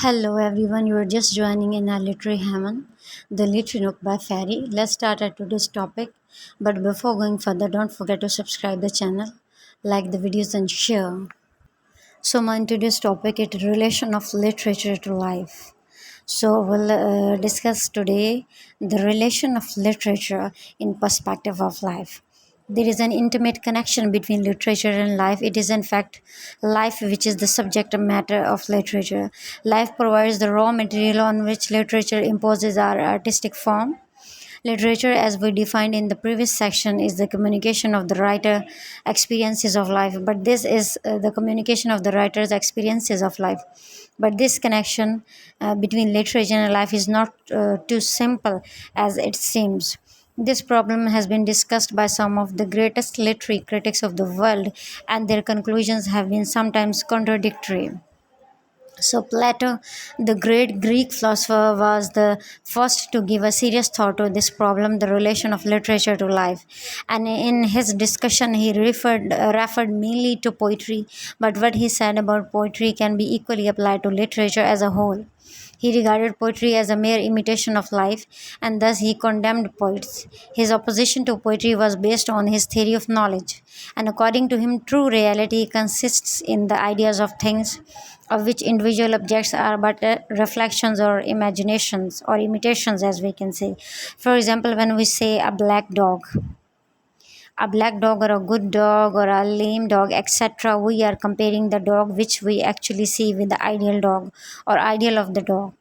Hello everyone, you are just joining in our literary Hammond, the Literary Nook by Fairy. Let's start at today's topic. But before going further, don't forget to subscribe the channel, like the videos and share. So my today's topic is relation of literature to life. So we'll discuss today the relation of literature in perspective of life. There is an intimate connection between literature and life. It is in fact life which is the subject matter of literature. Life provides the raw material on which literature imposes our artistic form. Literature, as we defined in the previous section, is the communication of the writer experiences of life. But this is the communication of the writer's experiences of life. But this connection between literature and life is not too simple as it seems. This problem has been discussed by some of the greatest literary critics of the world, and their conclusions have been sometimes contradictory. So, Plato, the great Greek philosopher, was the first to give a serious thought to this problem, the relation of literature to life. And in his discussion, he referred mainly to poetry, but what he said about poetry can be equally applied to literature as a whole. He regarded poetry as a mere imitation of life, and thus he condemned poets. His opposition to poetry was based on his theory of knowledge, and according to him, true reality consists in the ideas of things, of which individual objects are but reflections or imaginations or imitations, as we can say. For example, when we say a black dog or a good dog or a lame dog, etc., we are comparing the dog which we actually see with the ideal dog or ideal of the dog,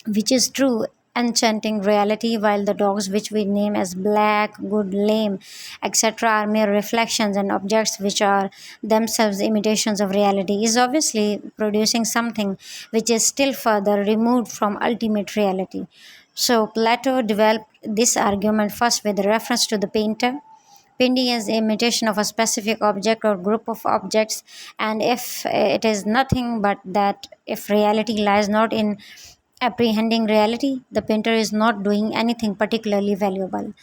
which is true enchanting reality, while the dogs which we name as black, good, lame, etc., are mere reflections and objects which are themselves imitations of reality, is obviously producing something which is still further removed from ultimate reality. So Plato developed this argument first with reference to the painter. Painting is the imitation of a specific object or group of objects, and if it is nothing but that, if reality lies not in apprehending reality, the painter is not doing anything particularly valuable.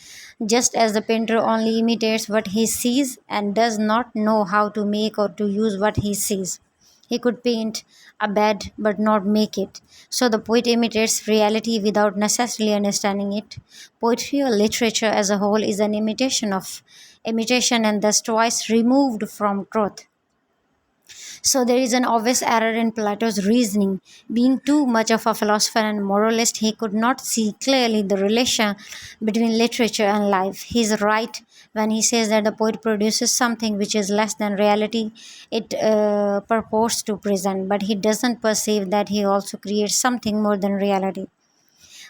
Just as the painter only imitates what he sees and does not know how to make or to use what he sees. He could paint a bed but not make it. So the poet imitates reality without necessarily understanding it. Poetry or literature as a whole is an imitation and thus twice removed from truth. So there is an obvious error in Plato's reasoning. Being too much of a philosopher and moralist, he could not see clearly the relation between literature and life. He is right when he says that the poet produces something which is less than reality it purports to present, but he doesn't perceive that he also creates something more than reality.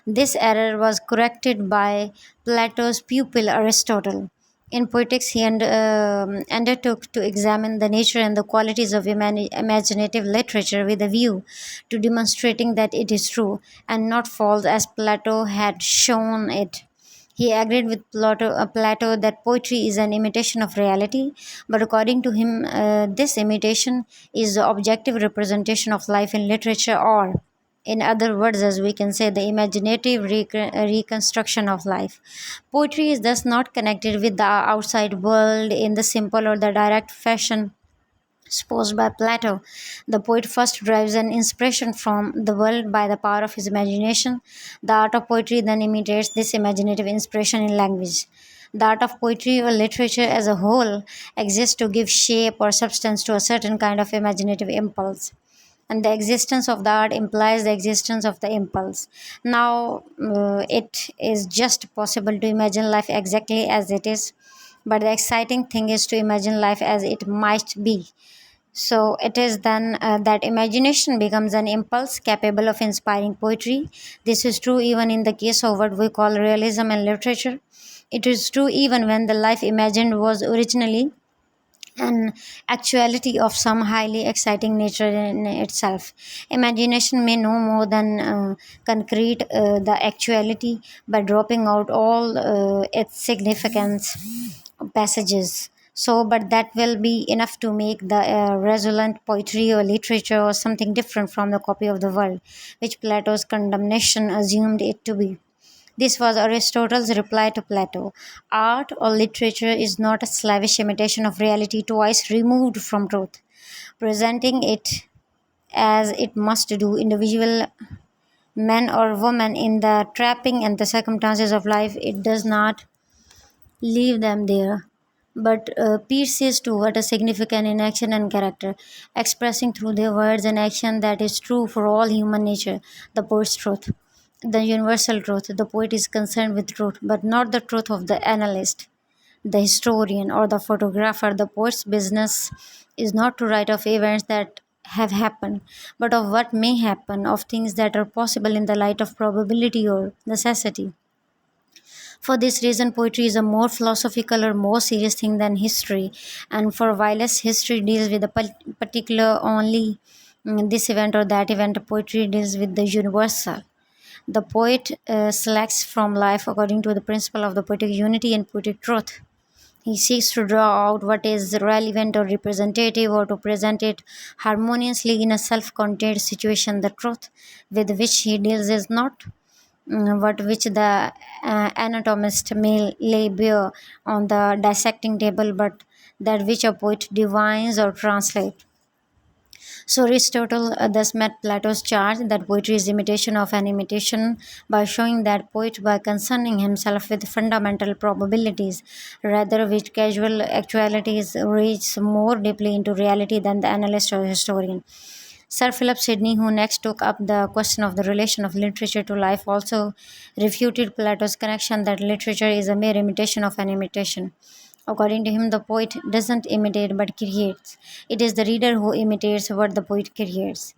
This error was corrected by Plato's pupil Aristotle. In Poetics, he undertook to examine the nature and the qualities of imaginative literature with a view to demonstrating that it is true and not false as Plato had shown it. He agreed with Plato that poetry is an imitation of reality, but according to him, this imitation is the objective representation of life in literature, or in other words, as we can say, the imaginative reconstruction of life. Poetry is thus not connected with the outside world in the simple or the direct fashion supposed by Plato. The poet first derives an inspiration from the world by the power of his imagination. The art of poetry then imitates this imaginative inspiration in language. The art of poetry or literature as a whole exists to give shape or substance to a certain kind of imaginative impulse, and the existence of the art implies the existence of the impulse. Now, it is just possible to imagine life exactly as it is, but the exciting thing is to imagine life as it might be. So, it is then that imagination becomes an impulse capable of inspiring poetry. This is true even in the case of what we call realism in literature. It is true even when the life imagined was originally an actuality of some highly exciting nature in itself. Imagination may know more than concrete the actuality by dropping out all its significance passages. So, but that will be enough to make the resonant poetry or literature or something different from the copy of the world, which Plato's condemnation assumed it to be. This was Aristotle's reply to Plato. Art or literature is not a slavish imitation of reality twice removed from truth. Presenting it as it must do. Individual men or women in the trapping and the circumstances of life, it does not leave them there, but pierces toward a significant in action and character, expressing through their words and action that is true for all human nature, the poet's truth, the universal truth. The poet is concerned with truth, but not the truth of the analyst, the historian, or the photographer. The poet's business is not to write of events that have happened, but of what may happen, of things that are possible in the light of probability or necessity. For this reason, poetry is a more philosophical or more serious thing than history, and for whilst history deals with a particular only this event or that event, poetry deals with the universal. The poet selects from life according to the principle of the poetic unity and poetic truth. He seeks to draw out what is relevant or representative or to present it harmoniously in a self contained situation. The truth with which he deals is not what which the anatomist may lay bare on the dissecting table, but that which a poet divines or translates. So Aristotle thus met Plato's charge that poetry is imitation of an imitation by showing that poet, by concerning himself with fundamental probabilities, rather which casual actualities reach more deeply into reality than the analyst or historian. Sir Philip Sidney, who next took up the question of the relation of literature to life, also refuted Plato's connection that literature is a mere imitation of an imitation. According to him, the poet doesn't imitate but creates. It is the reader who imitates what the poet creates.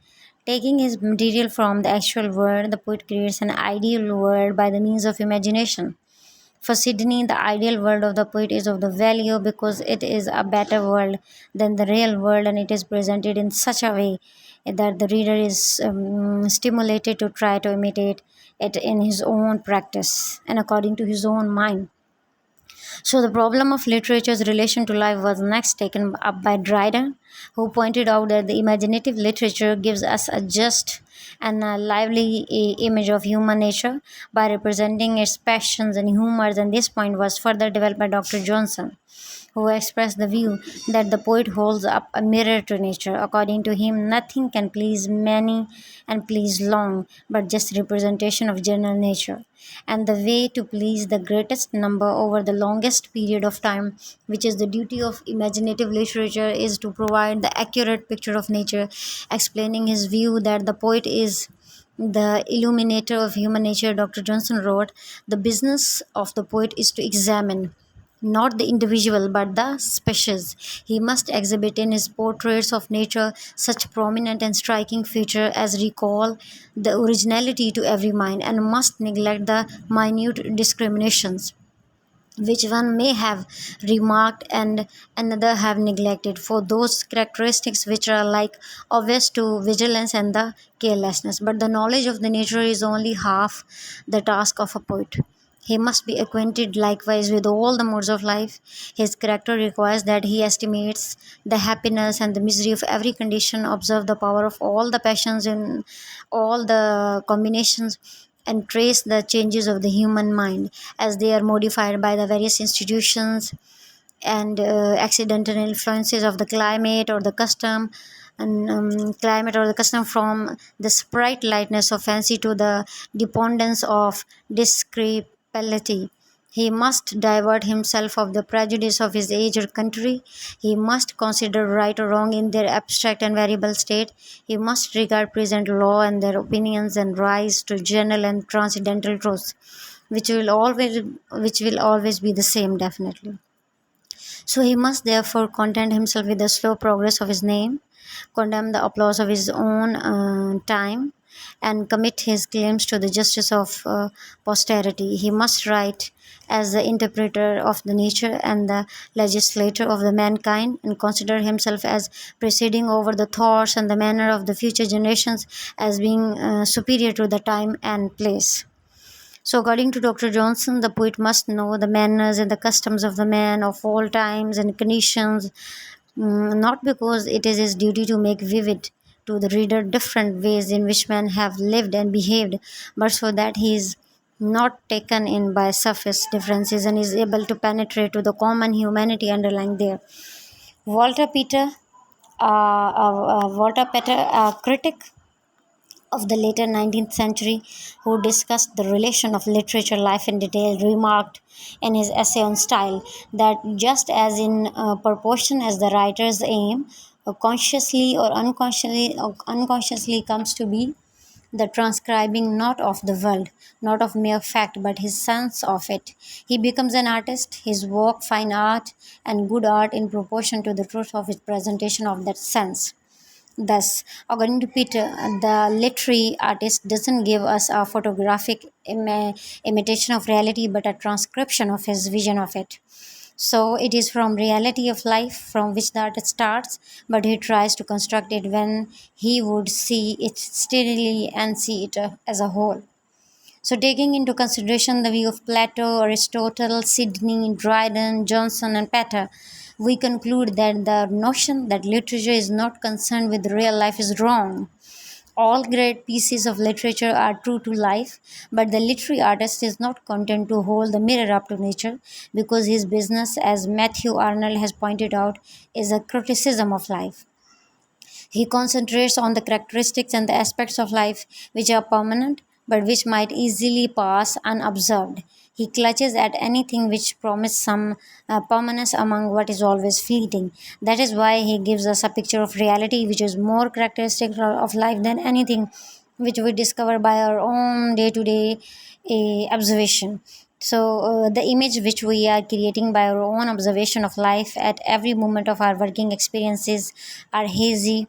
Taking his material from the actual world, the poet creates an ideal world by the means of imagination. For Sidney, the ideal world of the poet is of the value because it is a better world than the real world, and it is presented in such a way that the reader is stimulated to try to imitate it in his own practice and according to his own mind. So, the problem of literature's relation to life was next taken up by Dryden, who pointed out that the imaginative literature gives us a just and a lively image of human nature by representing its passions and humors, and this point was further developed by Dr. Johnson, who expressed the view that the poet holds up a mirror to nature. According to him, nothing can please many and please long, but just representation of general nature. And the way to please the greatest number over the longest period of time, which is the duty of imaginative literature, is to provide the accurate picture of nature, explaining his view that the poet is the illuminator of human nature. Dr. Johnson wrote, "The business of the poet is to examine not the individual but the species. He must exhibit in his portraits of nature such prominent and striking feature as recall the originality to every mind, and must neglect the minute discriminations which one may have remarked and another have neglected, for those characteristics which are like obvious to vigilance and the carelessness. But the knowledge of the nature is only half the task of a poet. He must be acquainted likewise with all the modes of life. His character requires that he estimates the happiness and the misery of every condition, observe the power of all the passions in all the combinations, and trace the changes of the human mind as they are modified by the various institutions and accidental influences of the climate or the custom, and climate or the custom, from the sprite lightness of fancy to the dependence of discrepancy. He must divert himself of the prejudice of his age or country. He must consider right or wrong in their abstract and variable state. He must regard present law and their opinions and rise to general and transcendental truths, which will always be the same definitely. So he must therefore content himself with the slow progress of his name, condemn the applause of his own time, and commit his claims to the justice of posterity. He must write as the interpreter of the nature and the legislator of the mankind, and consider himself as presiding over the thoughts and the manner of the future generations as being superior to the time and place. So, according to Dr. Johnson, the poet must know the manners and the customs of the man of all times and conditions, not because it is his duty to make vivid to the reader different ways in which men have lived and behaved, but so that he is not taken in by surface differences and is able to penetrate to the common humanity underlying there. Walter Peter Walter Petter, a critic of the later 19th century, who discussed the relation of literature life in detail, remarked in his essay on style that just as in proportion as the writer's aim, consciously or unconsciously comes to be the transcribing not of the world, not of mere fact, but his sense of it. He becomes an artist, his work fine art and good art in proportion to the truth of his presentation of that sense. Thus, according to Peter, the literary artist doesn't give us a photographic imitation of reality but a transcription of his vision of it. So it is from reality of life from which the artist starts, but he tries to construct it when he would see it steadily and see it as a whole. So, taking into consideration the view of Plato, Aristotle, Sidney, Dryden, Johnson, and Pater, we conclude that the notion that literature is not concerned with real life is wrong. All great pieces of literature are true to life, but the literary artist is not content to hold the mirror up to nature because his business, as Matthew Arnold has pointed out, is a criticism of life. He concentrates on the characteristics and the aspects of life which are permanent but which might easily pass unobserved. He clutches at anything which promises some permanence among what is always fleeting. That is why he gives us a picture of reality which is more characteristic of life than anything which we discover by our own day to day observation. So, the image which we are creating by our own observation of life at every moment of our working experiences are hazy,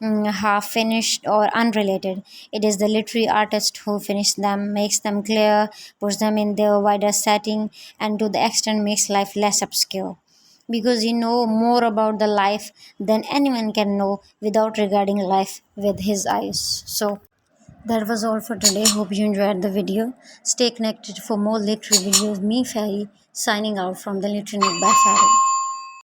half finished, or unrelated. It is the literary artist who finishes them, makes them clear, puts them in their wider setting, and to the extent makes life less obscure. Because he know more about the life than anyone can know without regarding life with his eyes. So that was all for today. Hope you enjoyed the video. Stay connected for more literary videos. Me, Fairy, signing out from the Literary Note by Fairy.